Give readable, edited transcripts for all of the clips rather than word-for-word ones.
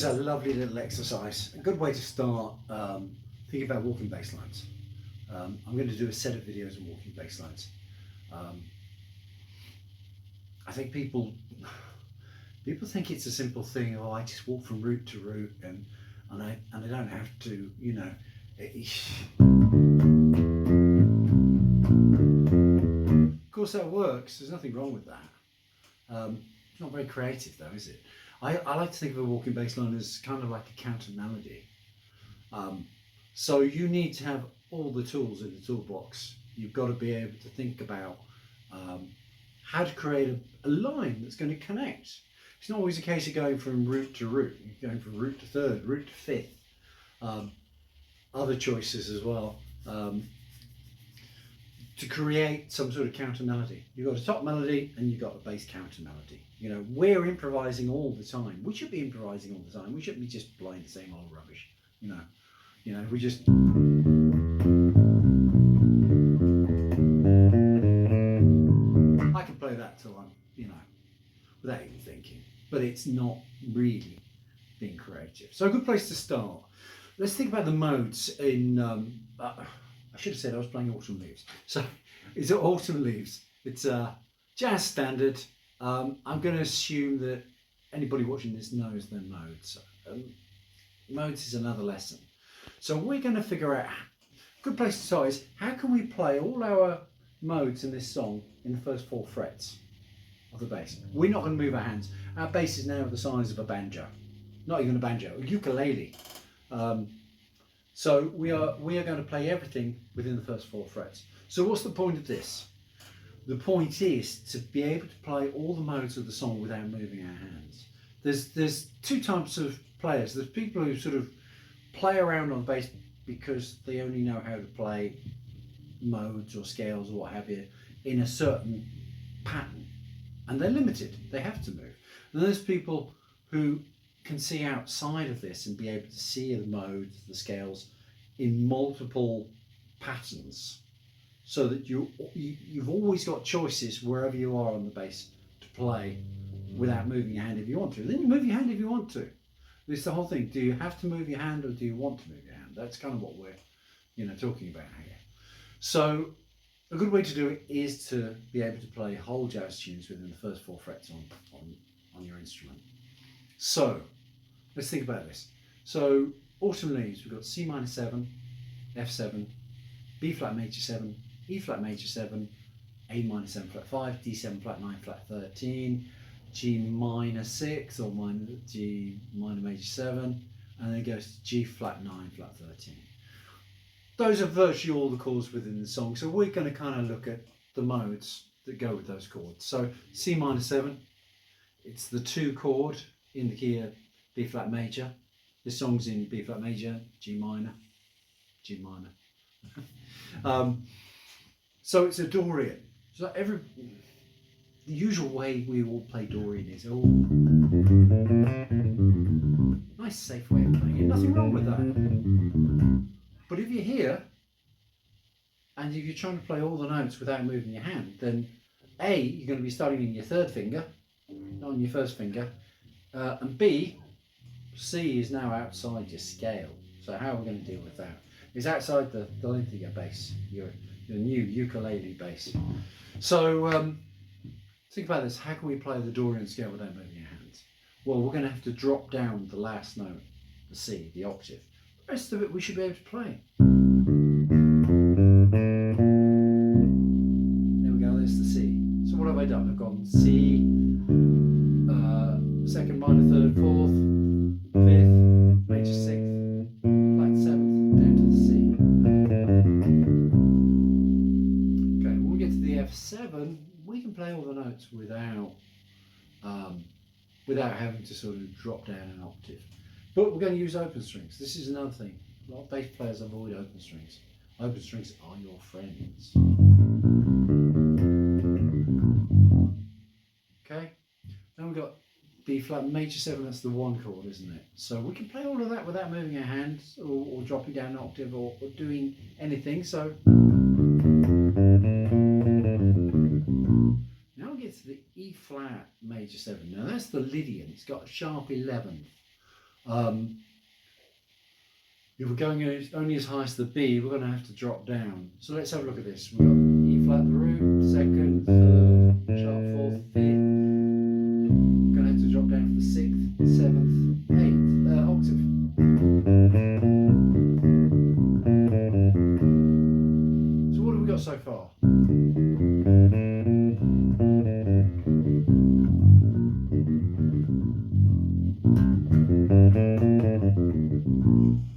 There's a lovely little exercise, a good way to start thinking about walking bass lines. I'm going to do a set of videos on walking bass lines. I think people think it's a simple thing. Oh, I just walk from root to root, and I don't have to, you know. Of course, that works. There's nothing wrong with that. It's not very creative, though, is it? I like to think of a walking bass line as kind of like a counter melody. So you need to have all the tools in the toolbox. You've got to be able to think about how to create a line that's going to connect. It's not always a case of going from root to root. You're going from root to third, root to fifth. Other choices as well. To create some sort of counter melody. You've got a top melody and you've got a bass counter melody. You know, we're improvising all the time. We should be improvising all the time. We shouldn't be just playing the same old rubbish. You know, we just. I can play that till I'm, without even thinking. But it's not really being creative. So a good place to start. Let's think about the modes in. I should have said I was playing Autumn Leaves. So it's Autumn Leaves. It's a jazz standard. I'm going to assume that anybody watching this knows their modes. Modes is another lesson. So we're going to figure out, a good place to start is, how can we play all our modes in this song in the first 4 frets of the bass? We're not going to move our hands. Our bass is now the size of a banjo. Not even a banjo, a ukulele. So we are going to play everything within the first 4 frets. So what's the point of this? The point is to be able to play all the modes of the song without moving our hands. There's 2 types of players. There's people who sort of play around on bass because they only know how to play modes or scales or what have you in a certain pattern, and they're limited. They have to move. And there's people who can see outside of this and be able to see the modes, the scales in multiple patterns, so that you've always got choices wherever you are on the bass to play without moving your hand if you want to. Then you move your hand if you want to. It's the whole thing. Do you have to move your hand or do you want to move your hand? That's kind of what we're talking about here. So a good way to do it is to be able to play whole jazz tunes within the first 4 frets on your instrument. So let's think about this. So Autumn Leaves, we've got C minor 7, F7, B flat major 7, E flat major 7, A minor 7 flat 5, D7 flat 9 flat 13, G minor 6 or G minor major 7, and then it goes to G flat 9 flat 13. Those are virtually all the chords within the song. So we're going to kind of look at the modes that go with those chords. So C minor 7, it's the 2 chord in the key of B flat major. This song's in B flat major, G minor, G minor. So it's a Dorian. So the usual way we all play Dorian is nice safe way of playing it. Nothing wrong with that. But if you're here and if you're trying to play all the notes without moving your hand, then A, you're going to be starting in your 3rd finger, not on your 1st finger, and B, C is now outside your scale. So how are we going to deal with that? It's outside the length of your bass, your new ukulele bass. So think about this. How can we play the Dorian scale without moving your hands? Well, we're going to have to drop down the last note, the C, the octave. The rest of it we should be able to play. There we go, there's the C. So what have I done? I've gone C, 2nd minor, 3rd, 4th, 5th, major 6th, flat 7th, down to the C. Okay, when we get to the F7, we can play all the notes without having to sort of drop down an octave. But we're going to use open strings. This is another thing. A lot of bass players avoid open strings. Open strings are your friends. Okay, then we've got B flat major 7, that's the 1 chord, isn't it? So we can play all of that without moving our hands or dropping down an octave or doing anything. So now we get to the E flat major 7. Now that's the Lydian. It's got a sharp 11th. If we're going only as high as the B, we're going to have to drop down. So let's have a look at this. We've got E flat, the root, second, third, sharp fourth, fifth. We're going to have to drop down for the sixth, seventh, eighth octave. So what have we got so far?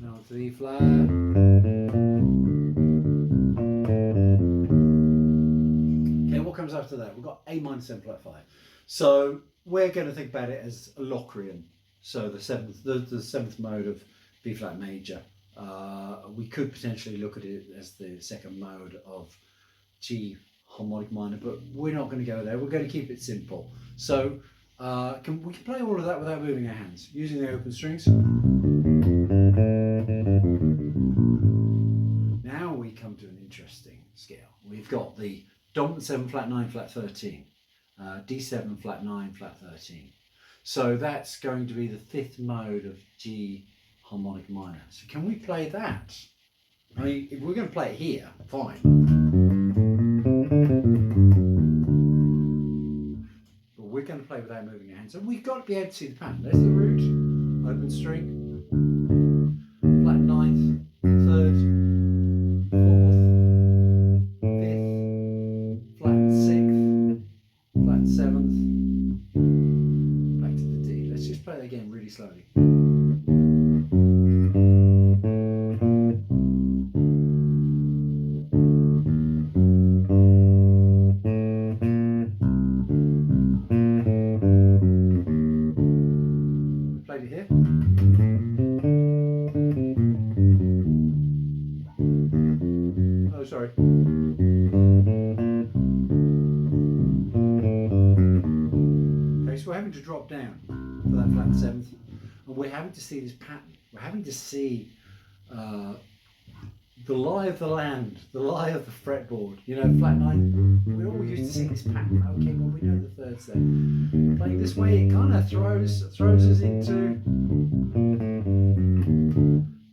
Now to E flat. Okay, what comes after that? We've got A minor 7 flat 5. So we're going to think about it as a Locrian. So the seventh mode of B flat major. We could potentially look at it as the second mode of G harmonic minor, but we're not going to go there. We're going to keep it simple. So we can play all of that without moving our hands, using the open strings. Now we come to an interesting scale. We've got the dominant 7 flat 9 flat 13, D7 flat 9 flat 13. So that's going to be the fifth mode of G harmonic minor. So can we play that? I mean, if we're going to play it here, fine. But we're going to play without moving our hands. And we've got to be able to see the pattern. There's the root, open string, flat ninth, third, fourth, fifth, flat sixth, flat seventh, back to the D. Let's just play it again really slowly. Played it here. Oh, sorry. Okay, so we're having to drop down for that flat seventh, and we're having to see this pattern. We're having to see the lie of the land, the lie of the fretboard. You know, flat nine. We're all used to seeing this pattern. Okay, well we know the thirds there. Playing this way, it kind of throws us into,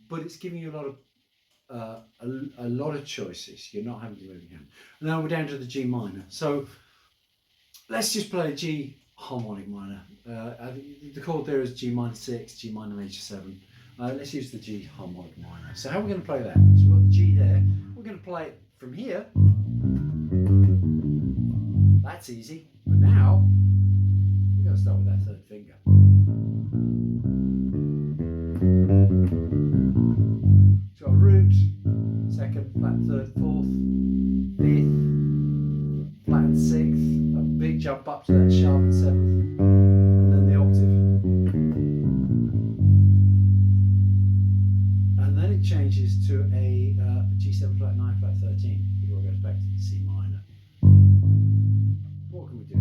but it's giving you a lot of choices. You're not having to move your hand. And now we're down to the G minor. So let's just play a G harmonic minor. I think the chord there is G minor 6, G minor major 7. Let's use the G harmonic minor. So how are we going to play that? So we've got the G there. We're going to play it from here. That's easy. But now we're going to start with that third finger. So a root, second, flat, third, fourth, fifth, flat and sixth. A big jump up to that sharp and seventh, and then the octave. And then it changes to a G7 flat 9 flat 13 before it goes back to the C minor. What can we do?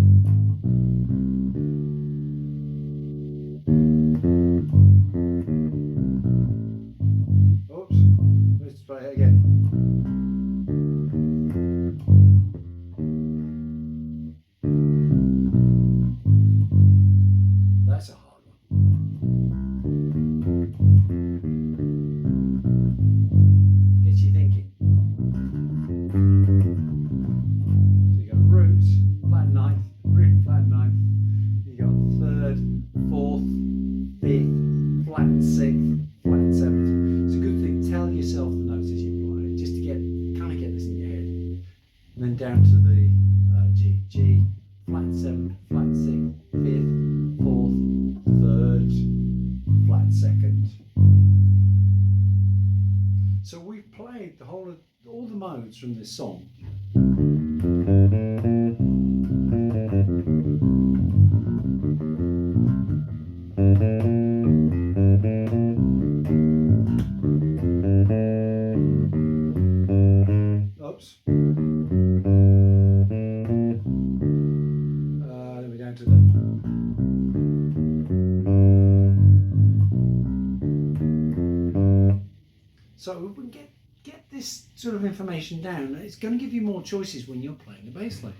Oops, let's play it again. That's a hard one. Gets you thinking. So you got root, flat ninth, root, flat ninth. You got third, fourth, fifth, flat sixth, flat seventh. It's a good thing. Tell yourself the notes as you play it, just to kind of get this in your head. And then down to the G, flat seventh, flat sixth, fifth, fourth, third, flat second. So we've played all the modes from this song. Oops. Then we're down to the. So if we can get this sort of information down, it's going to give you more choices when you're playing the bass line.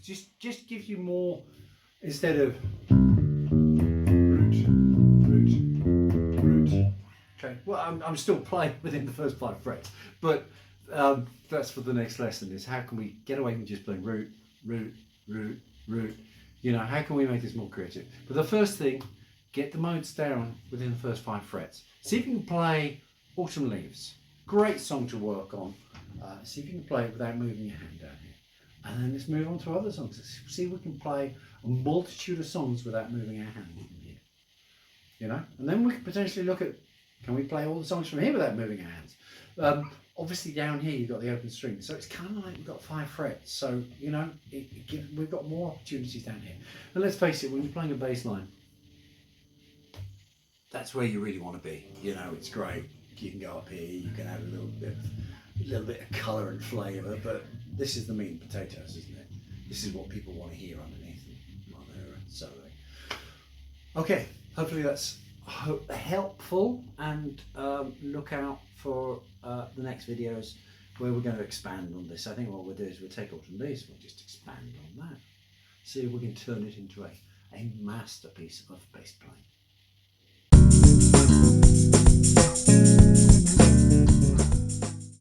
just gives you more, instead of root, root, root. Okay, well, I'm still playing within the first 5 frets, but that's for the next lesson, is how can we get away from just playing root, root, root, root. You know, how can we make this more creative? But the first thing, get the modes down within the first 5 frets. See if you can play Autumn Leaves. Great song to work on. See if you can play it without moving your hand down here. And then let's move on to other songs. Let's see if we can play a multitude of songs without moving our hand from here. You know? And then we can potentially look at, can we play all the songs from here without moving our hands? Obviously down here you've got the open string, so it's kind of like we've got 5 frets. So, you know, we've got more opportunities down here. And let's face it, when you're playing a bass line, that's where you really want to be. You know, it's great. You can go up here, you can add a little bit of colour and flavour, but this is the meat and potatoes, isn't it? This is what people want to hear underneath on their solo. Okay, hopefully that's helpful, and look out for the next videos where we're going to expand on this. I think what we'll do is we'll take Autumn Leaves, we'll just expand on that, see if we can turn it into a masterpiece of bass playing.